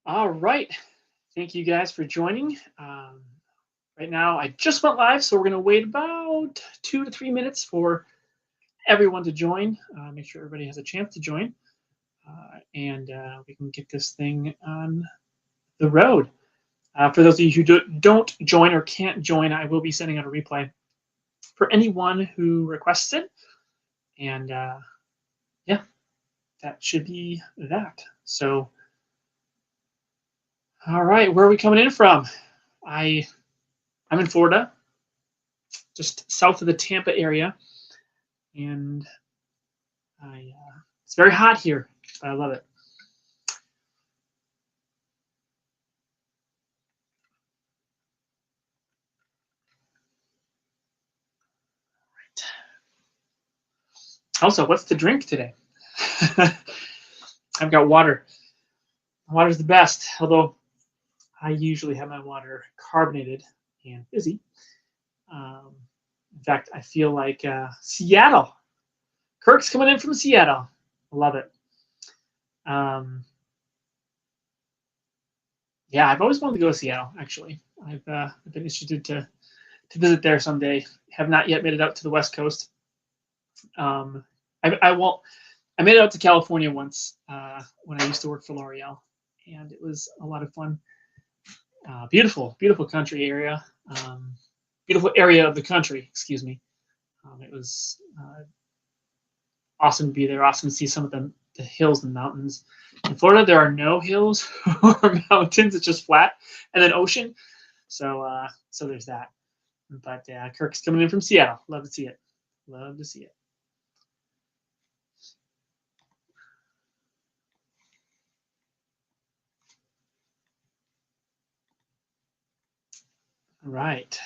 All right. Thank you guys for joining. Right now, I just went live, so we're going to wait about 2 to 3 minutes for everyone to join. Make sure everybody has a chance to join, and we can get this thing on the road. For those of you who don't join or can't join, I will be sending out a replay for anyone who requests it. And yeah, that should be that. So, all right, where are we coming in from? I'm in Florida, just south of the Tampa area, and it's very hot here, but I love it. Right. Also, what's the drink today? I've got water. Water's the best, although I usually have my water carbonated and fizzy. In fact, I feel like Seattle. Kirk's coming in from Seattle. I love it. Yeah, I've always wanted to go to Seattle. Actually, I've been interested to visit there someday. Have not yet made it out to the West Coast. I won't. I made it out to California once when I used to work for L'Oreal, and it was a lot of fun. Beautiful, beautiful country area. Beautiful area of the country. Excuse me. It was awesome to be there. Awesome to see some of the hills and mountains. In Florida, there are no hills or mountains. It's just flat and then ocean. So there's that. But Kirk's coming in from Seattle. Love to see it. Love to see it. All right.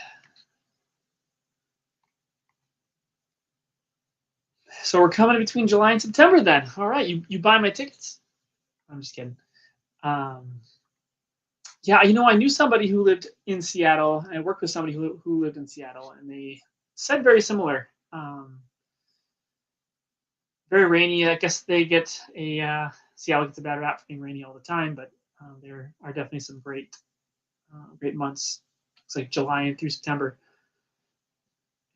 So we're coming between July and September then. All right, you buy my tickets. I'm just kidding. Yeah, I knew somebody who lived in Seattle, and I worked with somebody who lived in Seattle, and they said very similar. Very rainy. I guess they get Seattle gets a bad rap for being rainy all the time, but there are definitely some great months. It's like July through September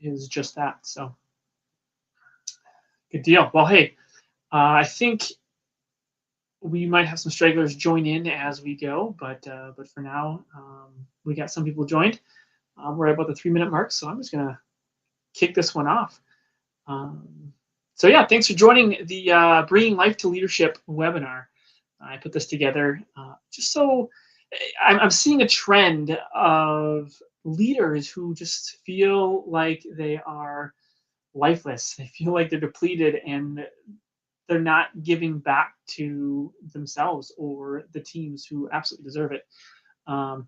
is just that. So good deal. Well, hey, I think we might have some stragglers join in as we go, but for now, we got some people joined. We're at about the 3-minute mark, so I'm just gonna kick this one off. So yeah, thanks for joining the Bringing Life to Leadership webinar. I put this together just so I'm seeing a trend of leaders who just feel like they are lifeless. They feel like they're depleted and they're not giving back to themselves or the teams who absolutely deserve it.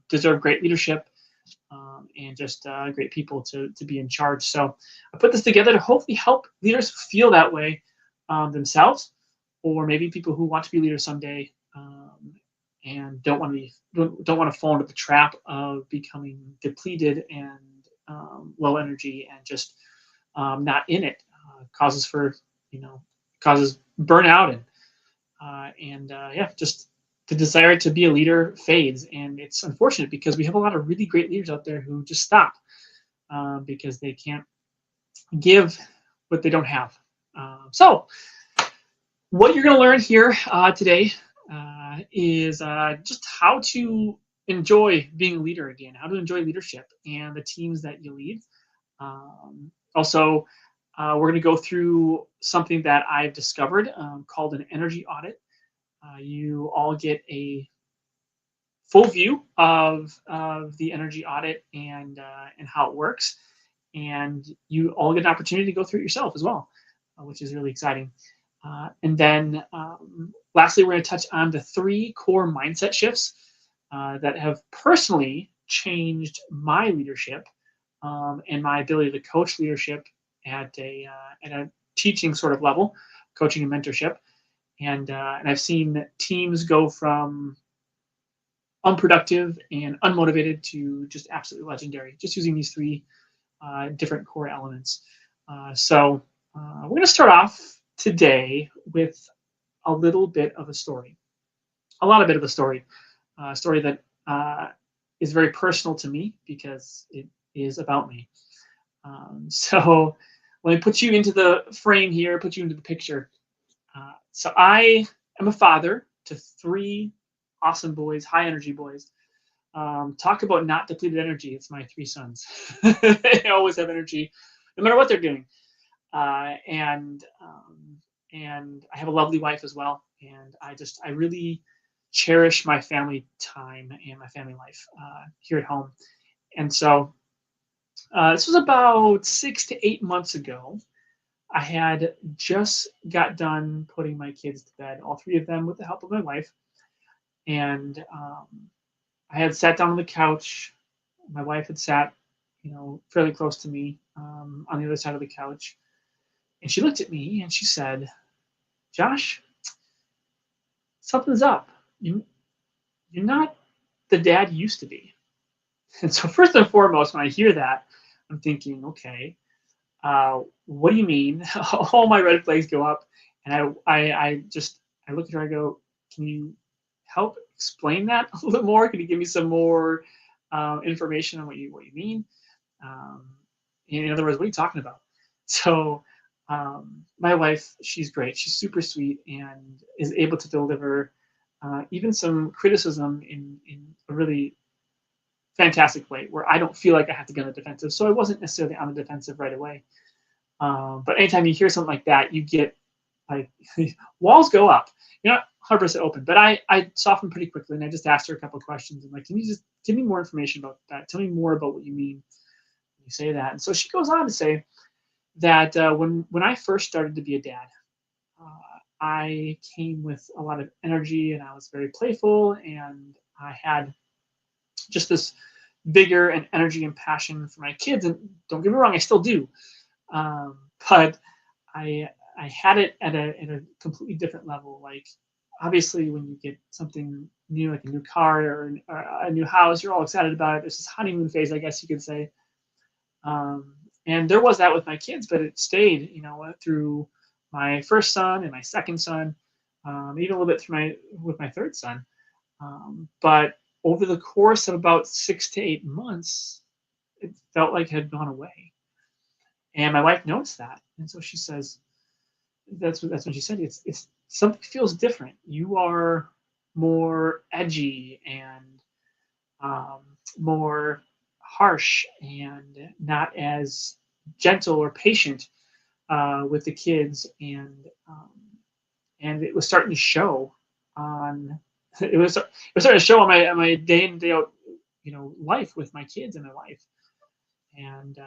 Deserve great leadership and just great people to be in charge. So I put this together to hopefully help leaders feel that way themselves, or maybe people who want to be leaders someday and don't want to fall into the trap of becoming depleted and low energy and just not in it. Causes burnout and just the desire to be a leader fades. And it's unfortunate because we have a lot of really great leaders out there who just stop because they can't give what they don't have. So what you're going to learn here today is just how to enjoy being a leader again, how to enjoy leadership and the teams that you lead. Also, we're going to go through something that I've discovered called an energy audit. You all get a full view of the energy audit and how it works, and you all get an opportunity to go through it yourself as well, which is really exciting. And then lastly, we're going to touch on the 3 core mindset shifts that have personally changed my leadership and my ability to coach leadership at a teaching sort of level, coaching and mentorship. And I've seen teams go from unproductive and unmotivated to just absolutely legendary, just using these 3 different core elements. So we're going to start off today with a little bit of a story, a lot of bit of a story. a story that is very personal to me because it is about me. So let me put you into the frame here, put you into the picture. So I am a father to three awesome boys, high energy boys. Talk about not depleted energy. It's my three sons. They always have energy, no matter what they're doing. Uh, and um, and I have a lovely wife as well. And I really cherish my family time and my family life here at home. And so this was about 6 to 8 months ago. I had just got done putting my kids to bed, all three of them with the help of my wife. And I had sat down on the couch. My wife had sat, fairly close to me on the other side of the couch. And she looked at me and she said, Josh, something's up. You're not the dad you used to be. And so, first and foremost, when I hear that, I'm thinking, okay, what do you mean? All my red flags go up. And I look at her, I go, can you help explain that a little bit more? Can you give me some more information on what you mean? Um, in other words, what are you talking about? So my wife, she's great. She's super sweet and is able to deliver even some criticism in a really fantastic way where I don't feel like I have to get on the defensive. So I wasn't necessarily on the defensive right away. But anytime you hear something like that, you get like walls go up. You're not 100% open, but I softened pretty quickly, and I just asked her a couple of questions. And like, can you just give me more information about that? Tell me more about what you mean when you say that. And so she goes on to say that when I first started to be a dad, I came with a lot of energy, and I was very playful, and I had just this vigor and energy and passion for my kids. And don't get me wrong, I still do. But I had it at a completely different level. Like obviously, when you get something new, like a new car or a new house, you're all excited about it. There's this honeymoon phase, I guess you could say. And there was that with my kids, but it stayed, through my first son and my second son, even a little bit through with my third son. But over the course of about 6 to 8 months, it felt like it had gone away. And my wife noticed that, and so she says, "That's what she said. It's something feels different. You are more edgy and um, more harsh and not as gentle or patient with the kids, and it was starting to show on it was starting to show on my day in day out life with my kids and my life." And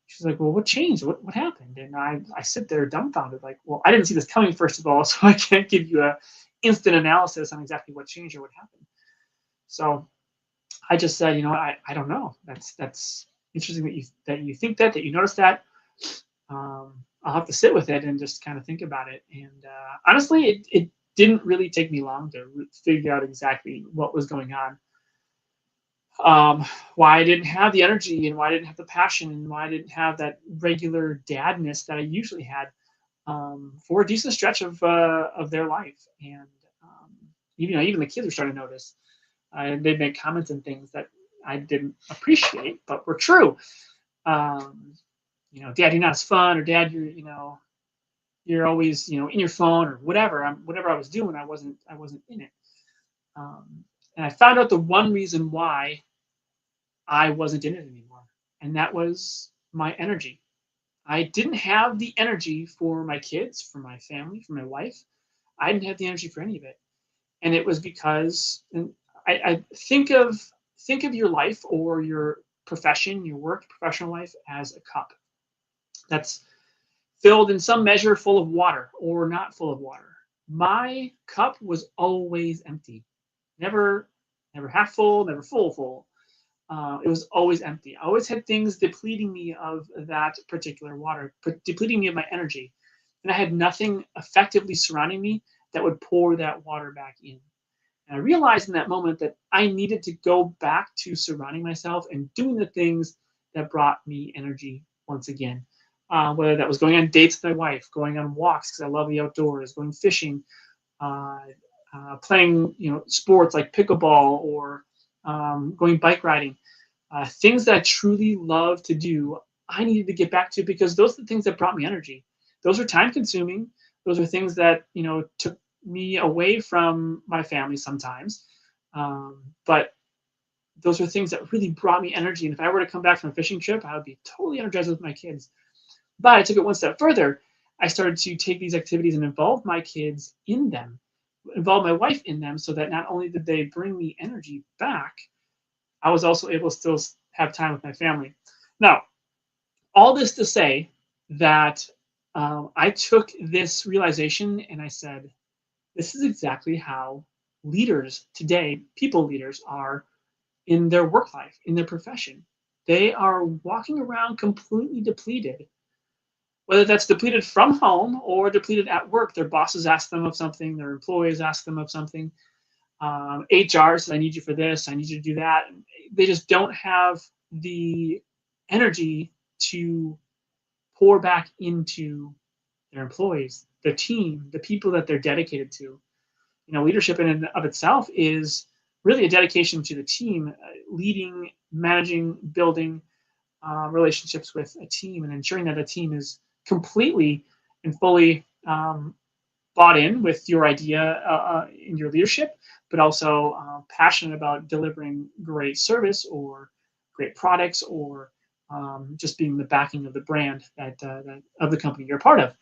she's like, "Well, what changed? What happened?" And I sit there dumbfounded, like, "Well, I didn't see this coming, first of all, so I can't give you a instant analysis on exactly what changed or what happened." So I just said, I don't know. That's interesting that you think that you notice that. I'll have to sit with it and just kind of think about it. And honestly, it didn't really take me long to figure out exactly what was going on. Why I didn't have the energy and why I didn't have the passion and why I didn't have that regular dadness that I usually had for a decent stretch of their life. And even the kids were starting to notice. They'd make comments and things that I didn't appreciate, but were true. Um, Dad, you're not as fun, or Dad, you're always, in your phone or whatever. Whatever I was doing, I wasn't in it. And I found out the one reason why I wasn't in it anymore, and that was my energy. I didn't have the energy for my kids, for my family, for my wife. I didn't have the energy for any of it, and it was because and I think of your life or your profession, your work, professional life as a cup that's filled in some measure full of water or not full of water. My cup was always empty, never, never half full, never full. It was always empty. I always had things depleting me of that particular water, depleting me of my energy. And I had nothing effectively surrounding me that would pour that water back in. And I realized in that moment that I needed to go back to surrounding myself and doing the things that brought me energy once again. Whether that was going on dates with my wife, going on walks because I love the outdoors, going fishing, uh, playing sports like pickleball or going bike riding, things that I truly love to do. I needed to get back to because those are the things that brought me energy. Those are time consuming. Those are things that took me away from my family sometimes, but those are things that really brought me energy. And if I were to come back from a fishing trip, I would be totally energized with my kids. But I took it one step further. I started to take these activities and involve my kids in them, involve my wife in them, so that not only did they bring me energy back, I was also able to still have time with my family. Now, all this to say that I took this realization and I said, this is exactly how leaders today, people leaders, are in their work life, in their profession. They are walking around completely depleted, whether that's depleted from home or depleted at work. Their bosses ask them of something, their employees ask them of something. HR says, I need you for this, I need you to do that. They just don't have the energy to pour back into their employees, their team, the people that they're dedicated to. Leadership in and of itself is really a dedication to the team, leading, managing, building relationships with a team, and ensuring that a team is completely and fully bought in with your idea in your leadership, but also passionate about delivering great service or great products, or just being the backing of the brand that of the company you're a part of.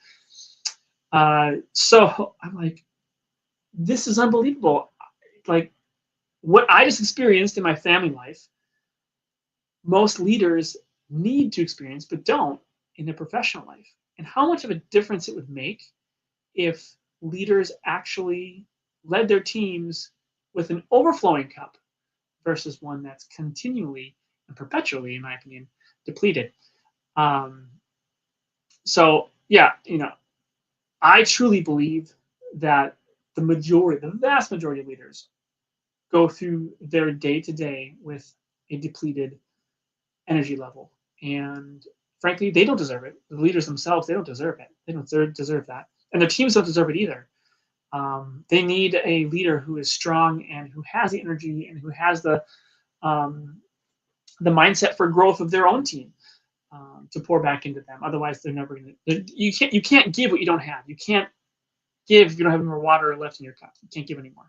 So I'm like, this is unbelievable. Like, what I just experienced in my family life, most leaders need to experience but don't in their professional life. And how much of a difference it would make if leaders actually led their teams with an overflowing cup versus one that's continually and perpetually, in my opinion, depleted. Um, so yeah, I truly believe that the vast majority of leaders go through their day to day with a depleted energy level. And frankly, they don't deserve it. The leaders themselves, they don't deserve it. They don't deserve that. And their teams don't deserve it either. They need a leader who is strong and who has the energy and who has the mindset for growth of their own team, to pour back into them. Otherwise, they're never going to. You can't give what you don't have. You can't give if you don't have any more water left in your cup. You can't give anymore.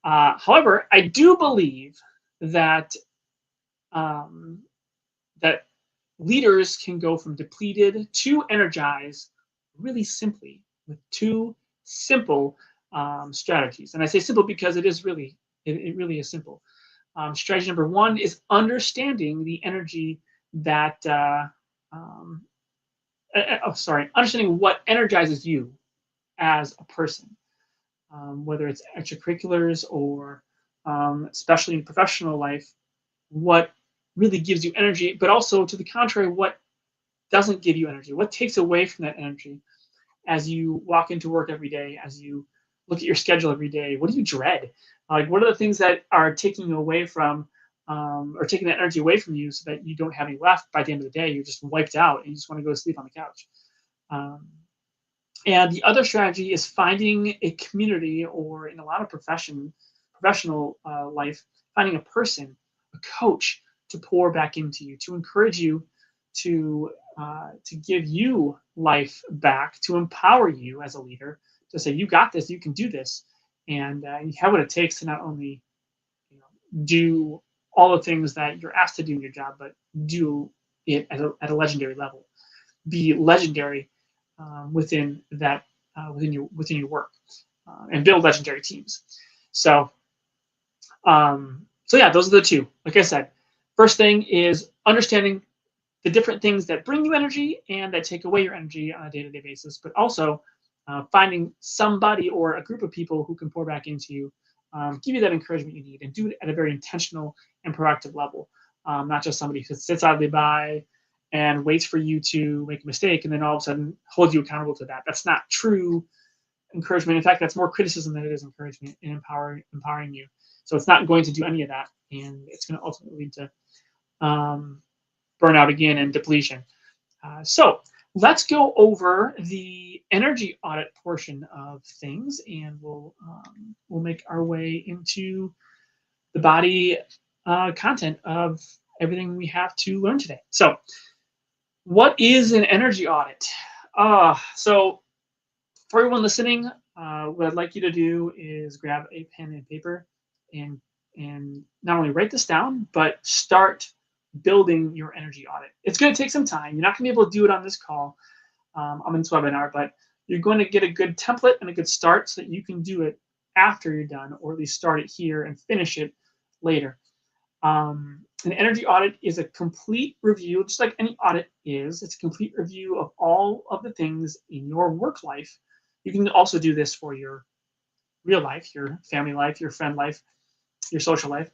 However, I do believe that that leaders can go from depleted to energize really simply with two simple strategies. And I say simple because it really is simple. Strategy number one is understanding the energy that understanding what energizes you as a person, whether it's extracurriculars or especially in professional life, what really gives you energy, but also to the contrary, what doesn't give you energy, what takes away from that energy as you walk into work every day, as you look at your schedule every day. What do you dread? Like, what are the things that are taking you away from, or taking that energy away from you, so that you don't have any left by the end of the day? You're just wiped out and you just want to go to sleep on the couch. And the other strategy is finding a community, or in a lot of professional life, finding a person, a coach, to pour back into you, to encourage you, to give you life back, to empower you as a leader, to say, you got this, you can do this, and you have what it takes to not only do all the things that you're asked to do in your job, but do it at a legendary level. Be legendary within your work, and build legendary teams. So yeah, those are the two. Like I said, first thing is understanding the different things that bring you energy and that take away your energy on a day-to-day basis, but also finding somebody or a group of people who can pour back into you, give you that encouragement you need, and do it at a very intentional and proactive level. Not just somebody who sits idly by and waits for you to make a mistake and then all of a sudden hold you accountable to that. That's not true encouragement. In fact, that's more criticism than it is encouragement and empowering you. So it's not going to do any of that, and it's going to ultimately lead to burnout again and depletion. So let's go over the energy audit portion of things, and we'll make our way into the body content of everything we have to learn today. So, what is an energy audit? So for everyone listening, what I'd like you to do is grab a pen and paper and not only write this down, but start building your energy audit. It's going to take some time. You're not going to be able to do it on this call, on this webinar, but you're going to get a good template and a good start so that you can do it after you're done, or at least start it here and finish it later. An energy audit is a complete review, just like any audit is. It's a complete review of all of the things in your work life. You can also do this for your real life, your family life, your friend life, your social life.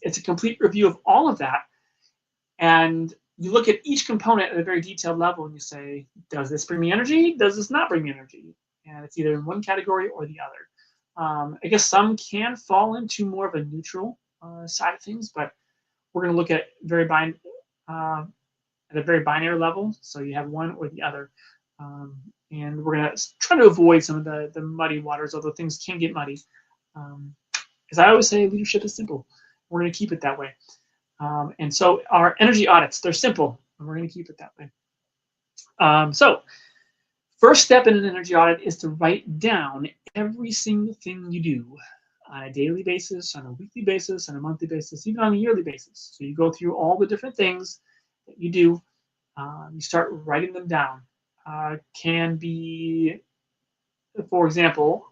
It's a complete review of all of that. And you look at each component at a very detailed level and you say, does this bring me energy? Does this not bring me energy? And it's either in one category or the other. I guess some can fall into more of a neutral side of things, but we're going to look at at a very binary level. So you have one or the other. And we're going to try to avoid some of the muddy waters, although things can get muddy. As I always say, leadership is simple. We're going to keep it that way. And so our energy audits, they're simple, and we're going to keep it that way. So first step in an energy audit is to write down every single thing you do on a daily basis, on a weekly basis, on a monthly basis, even on a yearly basis. So you go through all the different things that you do. You start writing them down. Can be, for example,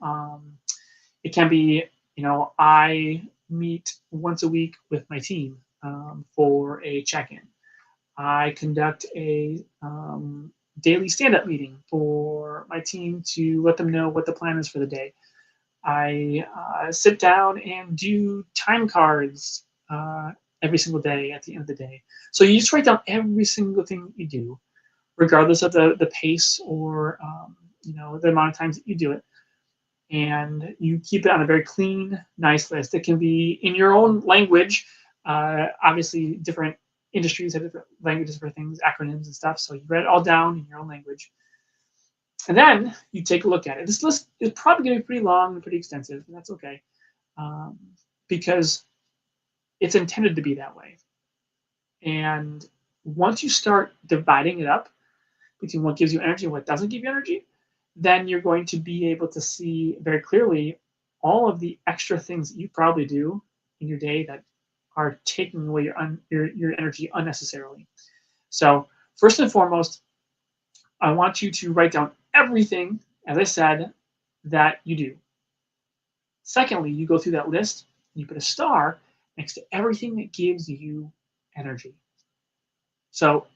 it can be, I meet once a week with my team for a check-in. I conduct a daily stand-up meeting for my team to let them know what the plan is for the day. I sit down and do time cards every single day at the end of the day. So you just write down every single thing you do, regardless of the pace or the amount of times that you do it. And you keep it on a very clean, nice list. It can be in your own language. Obviously, different industries have different languages for things, acronyms and stuff. So you write it all down in your own language. And then you take a look at it. This list is probably going to be pretty long and pretty extensive, and that's okay, because it's intended to be that way. And once you start dividing it up between what gives you energy and what doesn't give you energy, then you're going to be able to see very clearly all of the extra things that you probably do in your day that are taking away your energy unnecessarily. So first and foremost, I want you to write down everything, as I said, that you do. Secondly, you go through that list and you put a star next to everything that gives you energy. So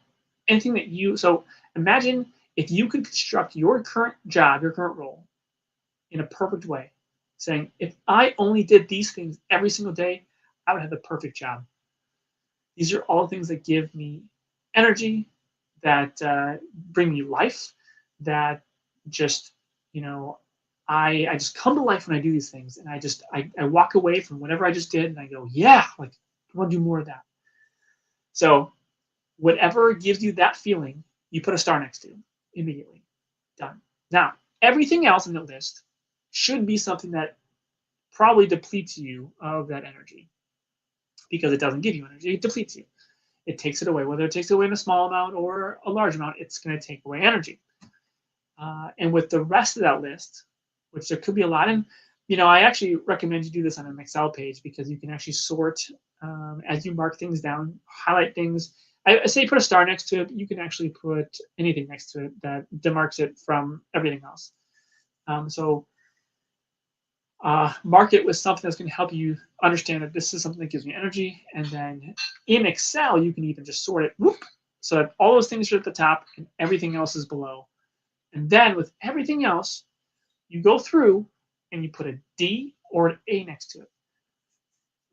imagine if you could construct your current job, your current role, in a perfect way, saying, if I only did these things every single day, I would have the perfect job. These are all things that give me energy, that bring me life, that just, I just come to life when I do these things, and I walk away from whatever I just did, and I go, yeah, like I want to do more of that. So whatever gives you that feeling, you put a star next to immediately. Done. Now, everything else in the list should be something that probably depletes you of that energy, because it doesn't give you energy. It depletes you. It takes it away. Whether it takes it away in a small amount or a large amount, it's going to take away energy. And with the rest of that list, which there could be a lot, and I actually recommend you do this on an Excel page, because you can actually sort as you mark things down, highlight things. I say put a star next to it, but you can actually put anything next to it that demarks it from everything else. So mark it with something that's going to help you understand that this is something that gives me energy. And then in Excel, you can even just sort it, so that all those things are at the top and everything else is below. And then with everything else, you go through and you put a D or an A next to it.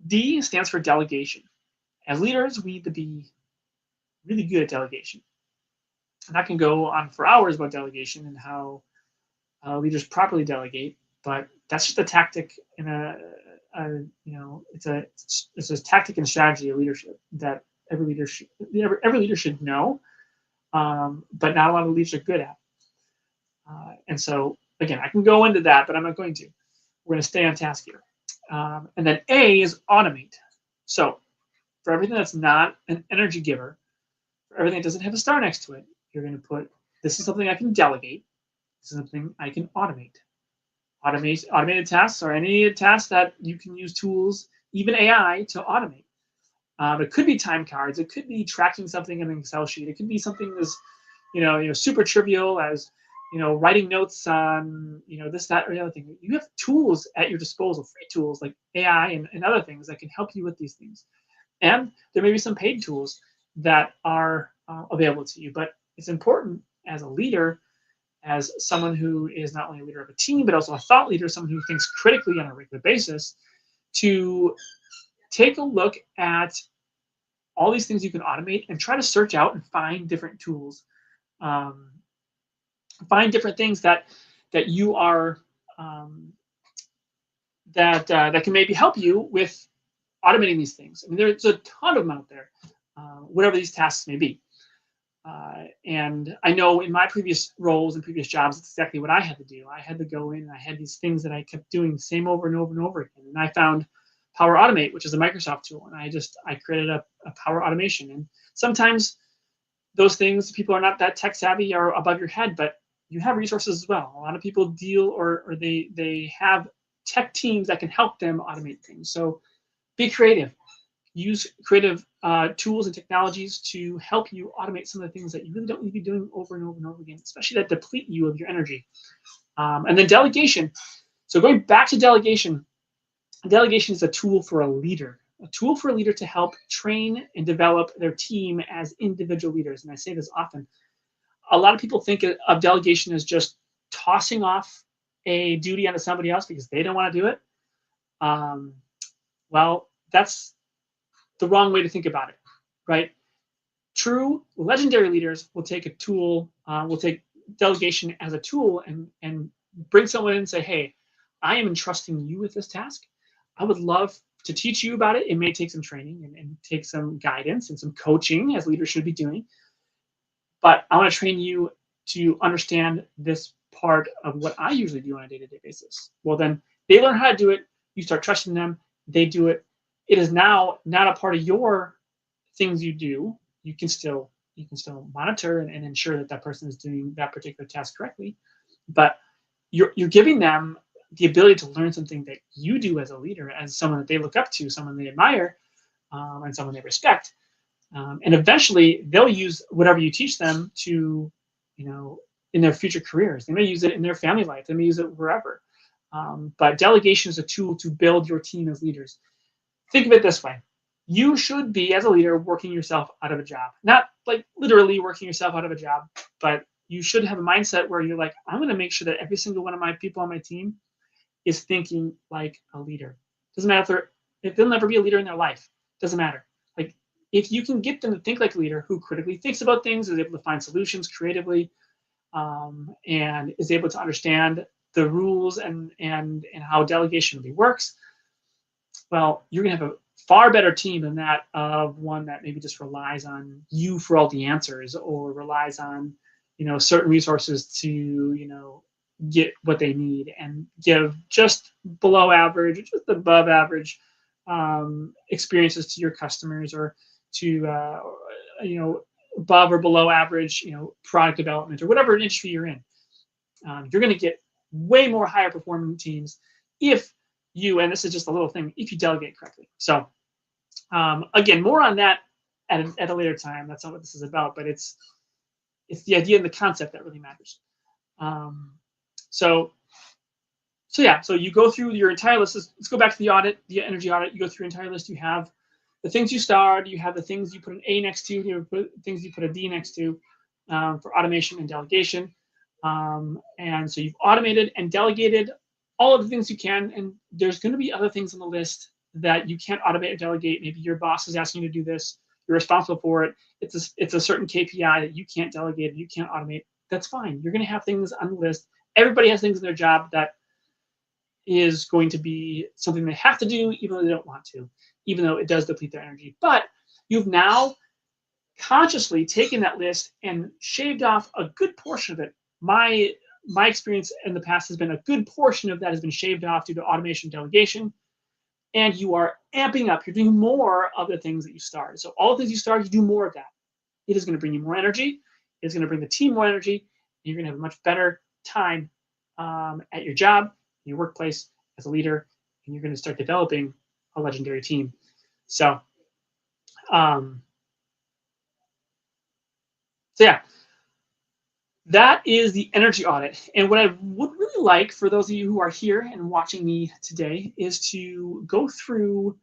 D stands for delegation. As leaders, we need to be really good at delegation. And I can go on for hours about delegation and how leaders properly delegate, but that's just a tactic in it's a tactic and strategy of leadership that every leader should know. but not a lot of leaders are good at. And so, again, I can go into that, but I'm not going to. We're going to stay on task here. And then A is automate. So for everything that's not an energy giver, for everything that doesn't have a star next to it, you're going to put, this is something I can delegate. This is something I can automate. Automated tasks are any task that you can use tools, even AI, to automate. It could be time cards. It could be tracking something in an Excel sheet. It could be something as, super trivial as, writing notes on, this, that, or the other thing. You have tools at your disposal, free tools like AI and other things that can help you with these things. And there may be some paid tools that are available to you. But it's important as a leader, as someone who is not only a leader of a team, but also a thought leader, someone who thinks critically on a regular basis, to take a look at all these things you can automate and try to search out and find different tools, find different things that you are that can maybe help you with automating these things. I mean, there's a ton of them out there, whatever these tasks may be. And I know in my previous roles and previous jobs, it's exactly what I had to do. I had to go in and I had these things that I kept doing the same over and over and over again. And I found Power Automate, which is a Microsoft tool. And I created a Power Automation. And sometimes those things, people are not that tech savvy or above your head, but you have resources as well. A lot of people deal or they have tech teams that can help them automate things. So be creative. Use creative tools and technologies to help you automate some of the things that you really don't need to be doing over and over and over again, especially that deplete you of your energy. And then delegation. So going back to delegation is a tool for a leader. A tool for a leader to help train and develop their team as individual leaders. And I say this often. A lot of people think of delegation as just tossing off a duty onto somebody else because they don't want to do it. Well, that's the wrong way to think about it, right? True legendary leaders will take a tool, will take delegation as a tool and bring someone in and say, hey, I am entrusting you with this task. I would love to teach you about it. It may take some training and take some guidance and some coaching, as leaders should be doing. But I want to train you to understand this part of what I usually do on a day-to-day basis. Well, then they learn how to do it. You start trusting them. They do it. It is now not a part of your things you do. You can still monitor and ensure that that person is doing that particular task correctly. But you're giving them the ability to learn something that you do as a leader, as someone that they look up to, someone they admire, and someone they respect. And eventually they'll use whatever you teach them to, in their future careers. They may use it in their family life. They may use it wherever. But delegation is a tool to build your team as leaders. Think of it this way. You should be, as a leader, working yourself out of a job. Not like literally working yourself out of a job, but you should have a mindset where you're like, I'm going to make sure that every single one of my people on my team is thinking like a leader. Doesn't matter if they'll never be a leader in their life. Doesn't matter. Like, if you can get them to think like a leader who critically thinks about things, is able to find solutions creatively, and is able to understand the rules and how delegation really works, well, you're going to have a far better team than that of one that maybe just relies on you for all the answers, or relies on, certain resources to, get what they need and give just below average, just above average experiences to your customers, or to, above or below average, product development, or whatever industry you're in. You're going to get way more higher performing teams if you, and this is just a little thing, if you delegate correctly. So again, more on that at a later time. That's not what this is about, but it's the idea and the concept that really matters. So you go through your entire list. Let's go back to the audit, the energy audit. You go through your entire list. You have the things you starred, you have the things you put an A next to, you have things you put a D next to, for automation and delegation. And so you've automated and delegated all of the things you can, and there's going to be other things on the list that you can't automate or delegate. Maybe your boss is asking you to do this, you're responsible for it. It's a certain KPI that you can't delegate, you can't automate. That's fine. You're going to have things on the list. Everybody has things in their job that is going to be something they have to do, even though they don't want to, even though it does deplete their energy. But you've now consciously taken that list and shaved off a good portion of it. My experience in the past has been a good portion of that has been shaved off due to automation delegation, and you are amping up. You're doing more of the things that you started. So all the things you started, you do more of that. It is going to bring you more energy. It's going to bring the team more energy. You're going to have a much better time at your job, your workplace, as a leader, and you're going to start developing a legendary team. So, yeah, that is the energy audit. And what I would really like for those of you who are here and watching me today is to go through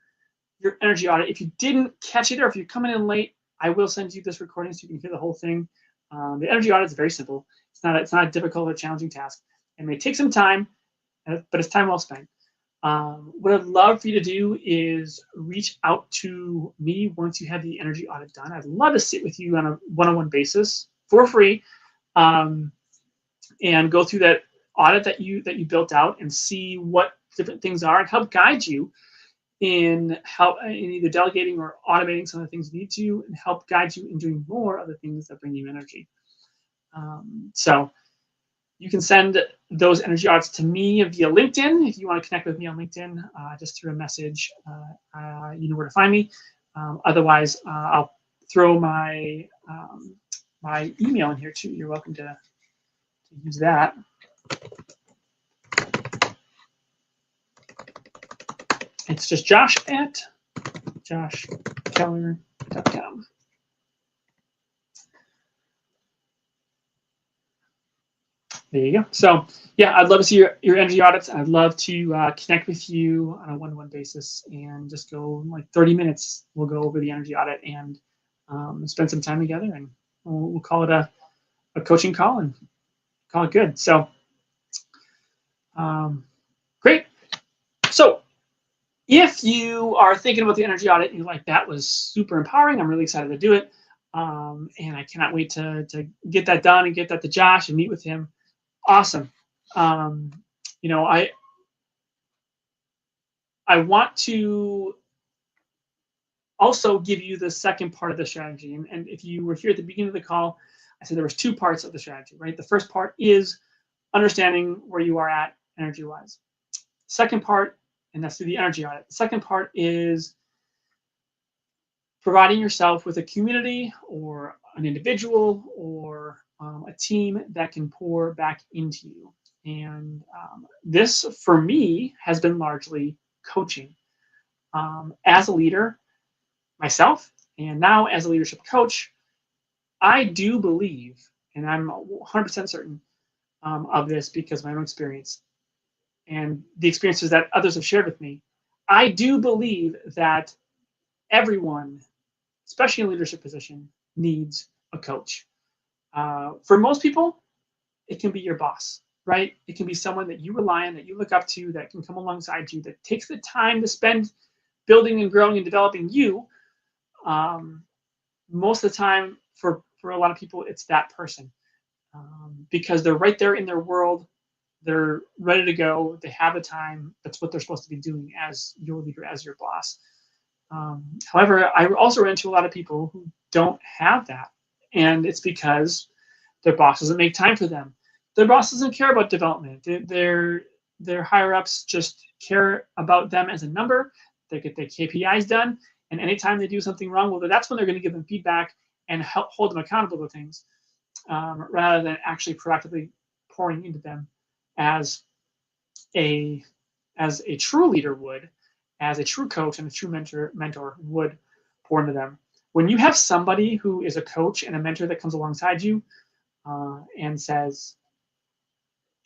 your energy audit. If you didn't catch it or if you're coming in late, I will send you this recording so you can hear the whole thing. The energy audit is very simple. It's not a difficult or challenging task. It may take some time, but it's time well spent. What I'd love for you to do is reach out to me once you have the energy audit done. I'd love to sit with you on a one-on-one basis for free, and go through that audit that you built out and see what different things are and help guide you in either delegating or automating some of the things you need to, and help guide you in doing more of the things that bring you energy. So you can send those energy audits to me via LinkedIn. If you want to connect with me on LinkedIn, just through a message, you know where to find me. Otherwise, I'll throw my my email in here too. You're welcome to use that. It's just josh@joshkeller.com. There you go. So yeah, I'd love to see your energy audits. I'd love to connect with you on a one-on-one basis and just go like 30 minutes. We'll go over the energy audit and spend some time together, and we'll call it a coaching call and call it good. So great. So if you are thinking about the energy audit and you're like, that was super empowering, I'm really excited to do it, and I cannot wait to get that done and get that to Josh and meet with him. Awesome. You know, I want to also give you the second part of the strategy. And if you were here at the beginning of the call, I said there was two parts of the strategy, right? The first part is understanding where you are at energy-wise. Second part, and that's through the energy audit. The second part is providing yourself with a community or an individual or a team that can pour back into you. And this, for me, has been largely coaching. As a leader myself, and now as a leadership coach, I do believe, and I'm 100% certain of this because of my own experience and the experiences that others have shared with me, I do believe that everyone, especially in a leadership position, needs a coach. For most people, it can be your boss, right? It can be someone that you rely on, that you look up to, that can come alongside you, that takes the time to spend building and growing and developing you. Most of the time, for a lot of people, it's that person, because they're right there in their world. They're ready to go. They have the time. That's what they're supposed to be doing as your leader, as your boss. However, I also run into a lot of people who don't have that. And it's because their boss doesn't make time for them. Their boss doesn't care about development. Their higher ups just care about them as a number. They get their KPIs done. And anytime they do something wrong, well, that's when they're going to give them feedback and help hold them accountable to things, rather than actually proactively pouring into them as a true leader would, as a true coach and a true mentor would pour into them. When you have somebody who is a coach and a mentor that comes alongside you and says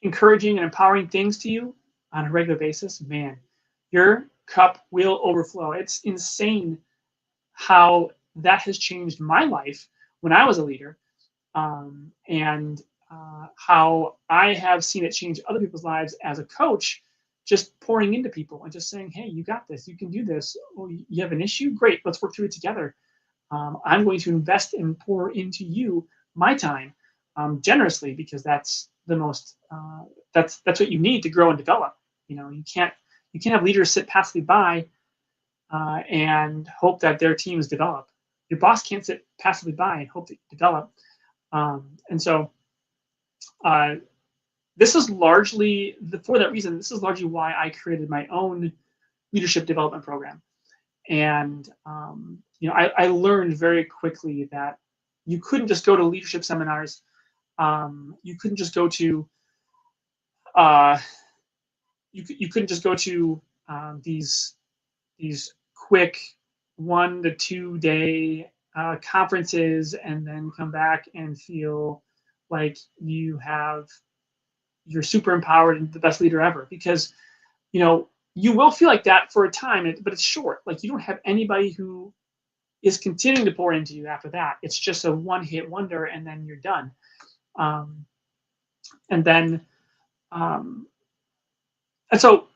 encouraging and empowering things to you on a regular basis, man, your cup will overflow. It's insane how that has changed my life when I was a leader, and how I have seen it change other people's lives as a coach, just pouring into people and just saying, hey, you got this, you can do this. Oh, you have an issue? Great, let's work through it together. I'm going to invest and pour into you my time generously, because that's the most that's what you need to grow and develop. You know, you can't have leaders sit passively by and hope that their teams develop. your boss can't sit passively by and hope that you develop. And so uh, this is largely, for that reason, this is largely why I created my own leadership development program. And I learned very quickly that you couldn't just go to leadership seminars. You couldn't just go to uh, you couldn't just go to these quick 1 to 2 day conferences and then come back and feel like you're super empowered and the best leader ever, because you will feel like that for a time, but it's short. Like, you don't have anybody who is continuing to pour into you after that. It's just a one-hit wonder, and then you're done. Um, and then, um, and so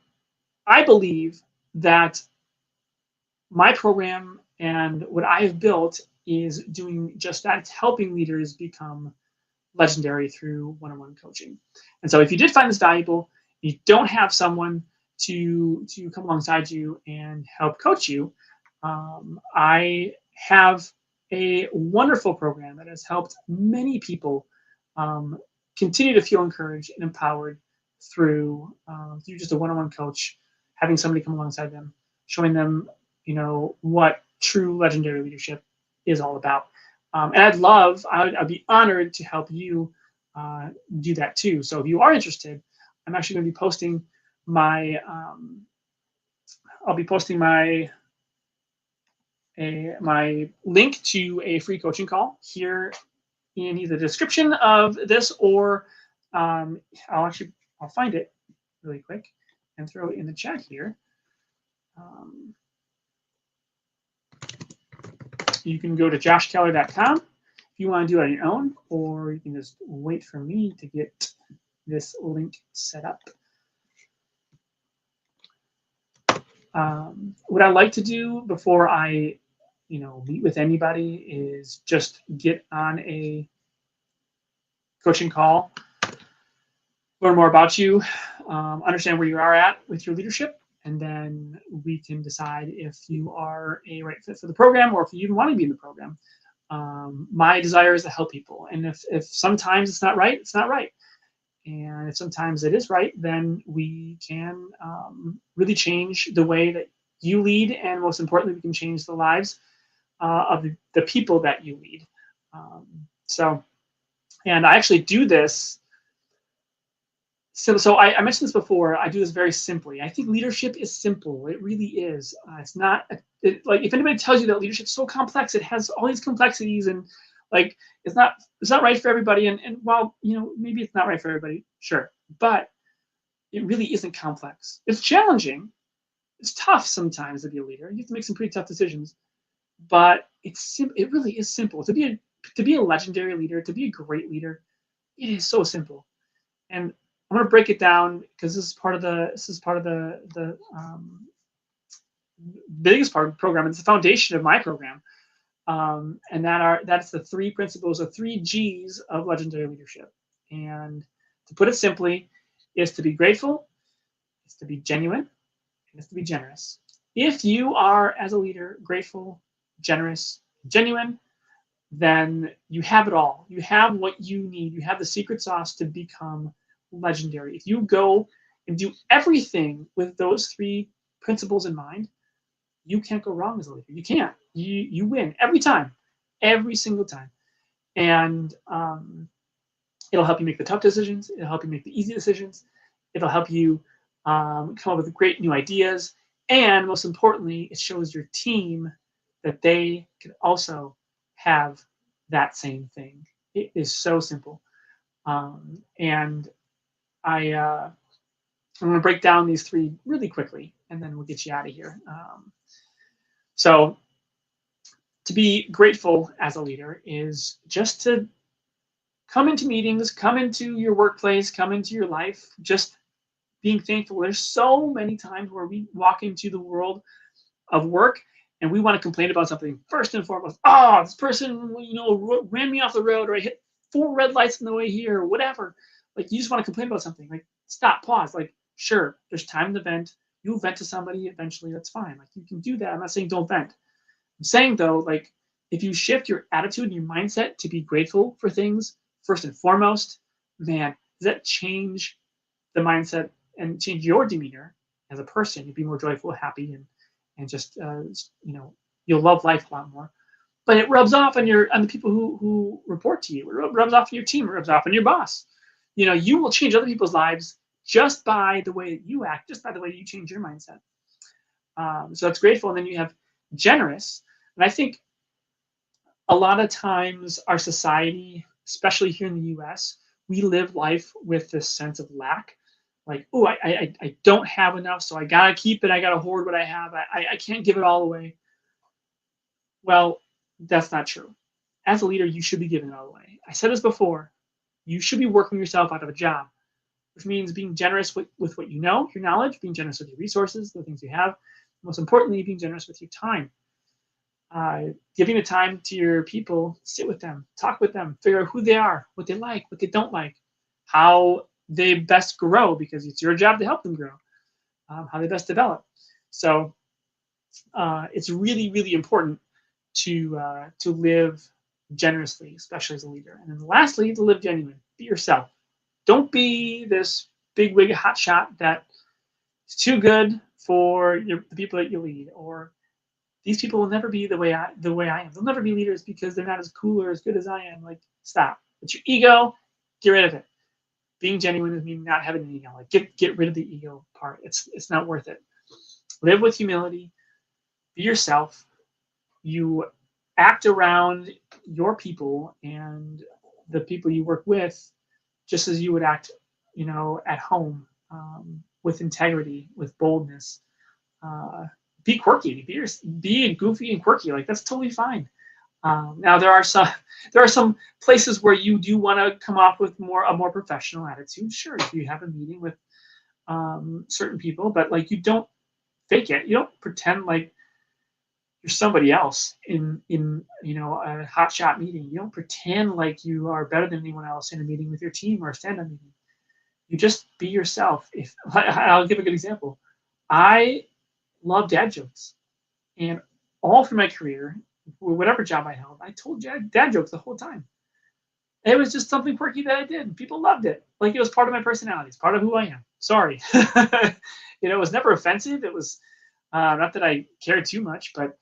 I believe that my program and what I have built is doing just that. It's helping leaders become legendary through one-on-one coaching. And so if you did find this valuable, you don't have someone to come alongside you and help coach you, I have a wonderful program that has helped many people continue to feel encouraged and empowered through just a one-on-one coach, having somebody come alongside them, showing them what true legendary leadership is all about. And I'd be honored to help you do that too. So if you are interested, I'm actually going to be posting I'll be posting my link to a free coaching call here in either the description of this, or I'll find it really quick and throw it in the chat here. You can go to joshkeller.com if you want to do it on your own, or you can just wait for me to get this link set up. What I like to do before I meet with anybody is just get on a coaching call, learn more about you, understand where you are at with your leadership, and then we can decide if you are a right fit for the program, or if you even want to be in the program. My desire is to help people, and if sometimes it's not right, it's not right. And if sometimes it is right, then we can really change the way that you lead, and most importantly, we can change the lives of the people that you lead. And I actually do this. So I mentioned this before. I do this very simply. I think leadership is simple. It really is. It's not like, if anybody tells you that leadership is so complex, it has all these complexities, and like it's not right for everybody. And while maybe it's not right for everybody, sure, but it really isn't complex. It's challenging. It's tough sometimes to be a leader. You have to make some pretty tough decisions, but it really is simple to be a legendary leader, to be a great leader. It is so simple. And I'm going to break it down, because this is part of the biggest part of the program. It's the foundation of my program, and that's the 3 principles, or 3 G's of legendary leadership. And to put it simply, is to be grateful, is to be genuine, and is to be generous. If you are, as a leader, grateful, generous, genuine, then you have it all. You have what you need. You have the secret sauce to become legendary. If you go and do everything with those 3 principles in mind, you can't go wrong as a leader. You can't. You win every time, every single time. And it'll help you make the tough decisions. It'll help you make the easy decisions. It'll help you come up with great new ideas. And most importantly, it shows your team that they can also have that same thing. It is so simple. And I'm going to break down these 3 really quickly, and then we'll get you out of here. So to be grateful as a leader is just to come into meetings, come into your workplace, come into your life, just being thankful. There's so many times where we walk into the world of work and we want to complain about something. First and foremost, this person ran me off the road, or I hit 4 red lights on the way here, or whatever. Like, you just want to complain about something. Like, stop, pause. Like, sure, there's time to vent. You'll vent to somebody eventually. That's fine. Like, you can do that. I'm not saying don't vent. I'm saying, though, like, if you shift your attitude and your mindset to be grateful for things first and foremost, man, does that change the mindset and change your demeanor as a person? You'll be more joyful, happy, and just you'll love life a lot more. But it rubs off on the people who report to you. It rubs off on your team. It rubs off on your boss. You will change other people's lives just by the way that you act, just by the way you change your mindset. So that's grateful. And then you have generous. And I think a lot of times our society, especially here in the US, we live life with this sense of lack. Like, oh, I don't have enough, so I gotta keep it. I gotta hoard what I have. I can't give it all away. Well, that's not true. As a leader, you should be giving it all away. I said this before. You should be working yourself out of a job, which means being generous with what you know, your knowledge, being generous with your resources, the things you have. Most importantly, being generous with your time. Giving the time to your people, sit with them, talk with them, figure out who they are, what they like, what they don't like, how they best grow, because it's your job to help them grow, how they best develop. So it's really, really important to live generously, especially as a leader. And then lastly, to live genuine. Be yourself. Don't be this big wig hotshot that is too good for the people that you lead, or these people will never be the way I am. They'll never be leaders because they're not as cool or as good as I am. Like, stop. It's your ego. Get rid of it. Being genuine is mean not having an ego. Like, get rid of the ego part. It's not worth it. Live with humility. Be yourself. You act around your people and the people you work with just as you would act, at home, with integrity, with boldness. Be quirky. Be goofy and quirky. Like, that's totally fine. Now there are some places where you do want to come off with a more professional attitude. Sure, if you have a meeting with certain people, but like, you don't fake it. You don't pretend like you're somebody else in a hotshot meeting. You don't pretend like you are better than anyone else in a meeting with your team or a stand-up meeting. You just be yourself. I'll give a good example. I love dad jokes, and all through my career, whatever job I held, I told dad jokes the whole time. It was just something quirky that I did. People loved it. Like, it was part of my personality. It's part of who I am. Sorry. It was never offensive. It was not that I cared too much, but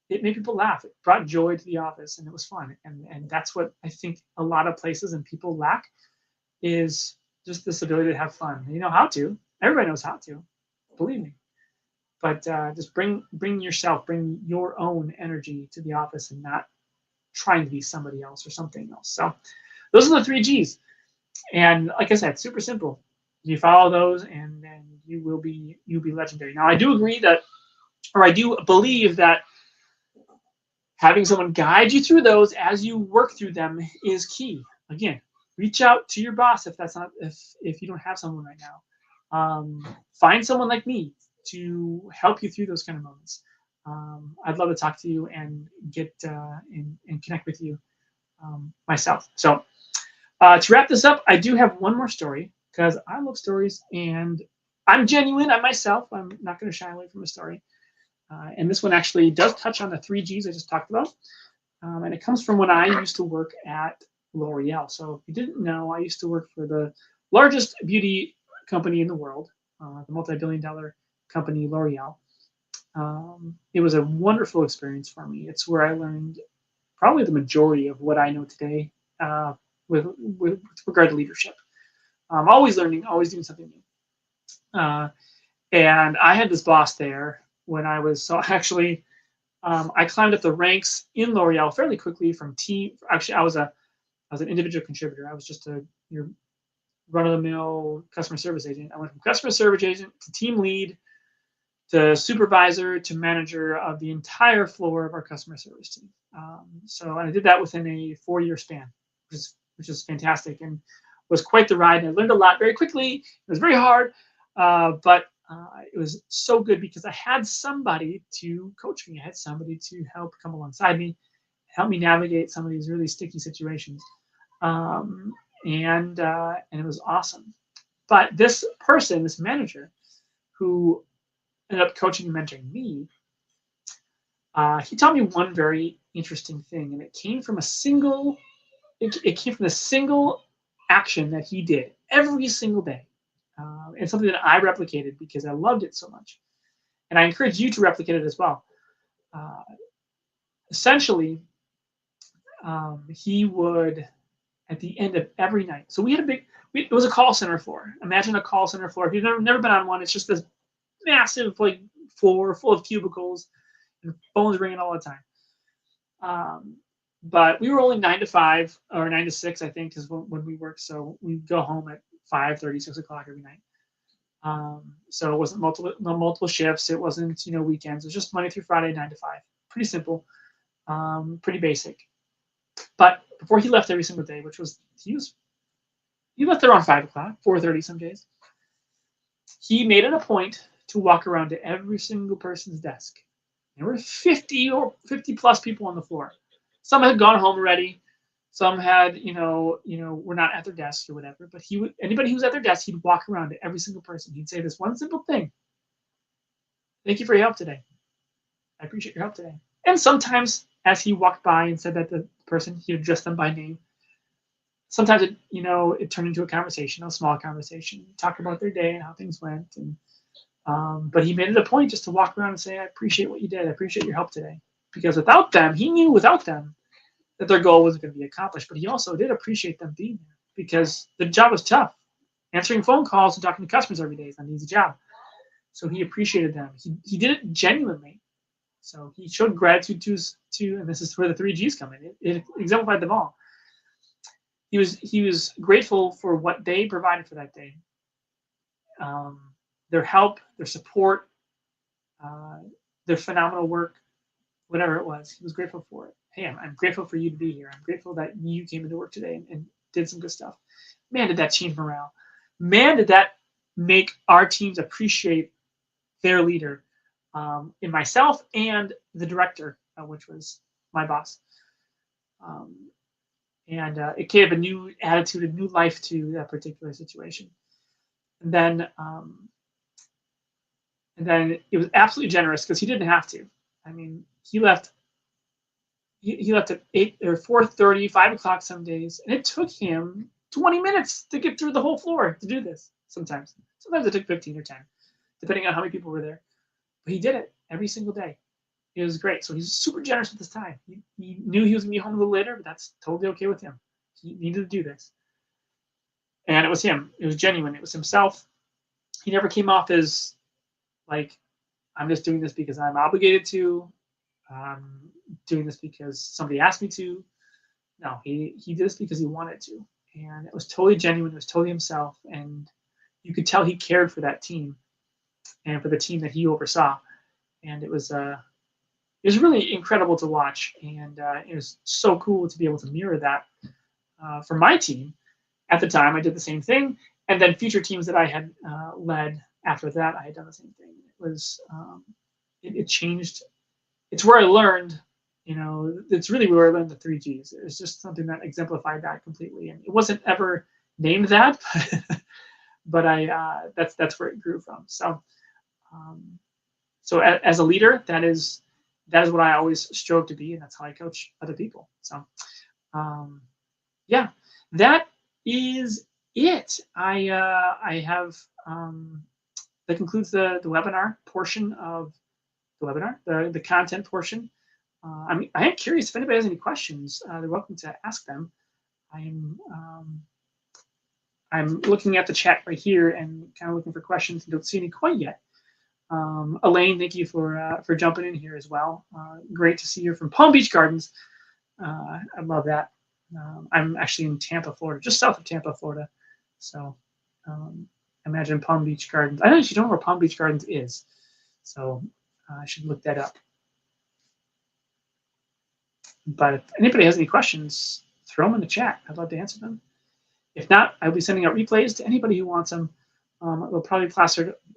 it made people laugh. It brought joy to the office, and it was fun. And that's what I think a lot of places and people lack, is just this ability to have fun. You know how to. Everybody knows how to. Believe me. But just bring yourself, bring your own energy to the office, and not trying to be somebody else or something else. So those are the 3 G's. And like I said, super simple. You follow those, and then you'll be legendary. Now, I do believe that having someone guide you through those as you work through them is key. Again, reach out to your boss if you don't have someone right now. Find someone like me to help you through those kind of moments. I'd love to talk to you and get and connect with you myself. So to wrap this up, I do have one more story, because I love stories, and I'm genuine. I'm myself. I'm not going to shy away from a story. And this one actually does touch on the 3 G's I just talked about. And it comes from when I used to work at L'Oreal. So if you didn't know, I used to work for the largest beauty company in the world, the multi-billion-dollar company L'Oreal. It was a wonderful experience for me. It's where I learned probably the majority of what I know today with regard to leadership. Always learning, always doing something new. And I had this boss there when I was actually I climbed up the ranks in L'Oreal fairly quickly from team. Actually, I was an individual contributor. I was just your run-of-the-mill customer service agent. I went from customer service agent to team lead to supervisor to manager of the entire floor of our customer service team. So I did that within a 4-year span, which is fantastic, and was quite the ride. And I learned a lot very quickly. It was very hard, but it was so good because I had somebody to coach me. I had somebody to help come alongside me, help me navigate some of these really sticky situations. And it was awesome. But this person, this manager, who ended up coaching and mentoring me, he taught me one very interesting thing, and it came from a single. It came from a single action that he did every single day, and something that I replicated because I loved it so much, and I encourage you to replicate it as well. Uh, Essentially, he would at the end of every night. So we had a big. It was a call center floor. Imagine a call center floor. If you've never been on one, it's just this massive like floor full of cubicles and phones ringing all the time. But we were only 9 to 5 or 9 to 6, I think, is when we worked. So we'd go home at 5:30, 6 o'clock every night. So it wasn't multiple shifts. It wasn't weekends. It was just Monday through Friday, 9 to 5. Pretty simple, pretty basic. But before he left every single day, which was he left around 5 o'clock, 4:30 some days. He made it a point to walk around to every single person's desk. There were 50 or 50 plus people on the floor. Some had gone home already. Some had, were not at their desks or whatever. But anybody who was at their desk, he'd walk around to every single person. He'd say this one simple thing: "Thank you for your help today. I appreciate your help today." And sometimes, as he walked by and said that to the person, he'd address them by name. Sometimes it turned into a conversation, a small conversation, talk about their day and how things went. But he made it a point just to walk around and say, "I appreciate what you did. I appreciate your help today." Because he knew without them that their goal wasn't going to be accomplished. But he also did appreciate them being there because the job was tough. Answering phone calls and talking to customers every day is not an easy job. So he appreciated them. He did it genuinely. So he showed gratitude to, and this is where the 3Gs come in. It exemplified them all. He was grateful for what they provided for that day. Their help, their support, their phenomenal work, whatever it was, he was grateful for it. Hey, I'm grateful for you to be here. I'm grateful that you came into work today and did some good stuff. Man, did that change morale. Man, did that make our teams appreciate their leader, in myself and the director, which was my boss. And it gave a new attitude, a new life to that particular situation. And then it was absolutely generous because he didn't have to. I mean, he left at 8 or 4:30, 5 o'clock some days, and it took him 20 minutes to get through the whole floor to do this. Sometimes it took 15 or 10, depending on how many people were there. But he did it every single day. It was great. So he's super generous with his time. He knew he was going to be home a little later, but that's totally okay with him. He needed to do this. And it was him. It was genuine. It was himself. He never came off as like, "I'm just doing this because I'm obligated to. I'm doing this because somebody asked me to." No, he did this because he wanted to. And it was totally genuine. It was totally himself. And you could tell he cared for that team and for the team that he oversaw. And it was really incredible to watch. And it was so cool to be able to mirror that for my team. At the time, I did the same thing. And then future teams that I had led after that, I had done the same thing. It was, it changed. It's where I learned, it's really where I learned the 3Gs. It was just something that exemplified that completely. And it wasn't ever named that, but that's where it grew from. So, as a leader, that is what I always strove to be, and that's how I coach other people. So, yeah, that is it. I have that concludes the webinar portion of the webinar, the content portion. I am curious if anybody has any questions. They're welcome to ask them. I'm looking at the chat right here and kind of looking for questions and don't see any quite yet. Elaine, thank you for jumping in here as well. Great to see you from Palm Beach Gardens. I love that. I'm actually in Tampa, Florida, just south of Tampa, Florida. So imagine Palm Beach Gardens. I actually don't know where Palm Beach Gardens is, so I should look that up. But if anybody has any questions, throw them in the chat. I'd love to answer them. If not, I'll be sending out replays to anybody who wants them. They'll probably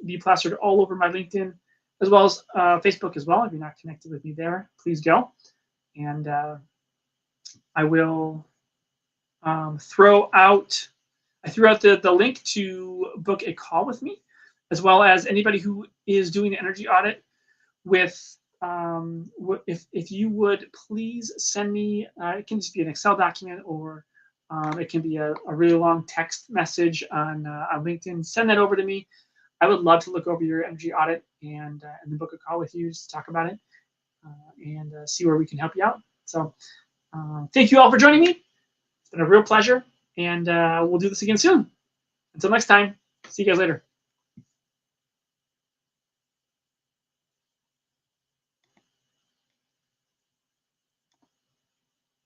be plastered all over my LinkedIn, as well as Facebook as well. If you're not connected with me there, please go. And I will throw out the link to book a call with me, as well as anybody who is doing the energy audit with if you would please send me, it can just be an Excel document, or it can be a really long text message on LinkedIn. Send that over to me. I would love to look over your energy audit and then book a call with you just to talk about it and see where we can help you out. So thank you all for joining me. It's been a real pleasure, and we'll do this again soon. Until next time, see you guys later.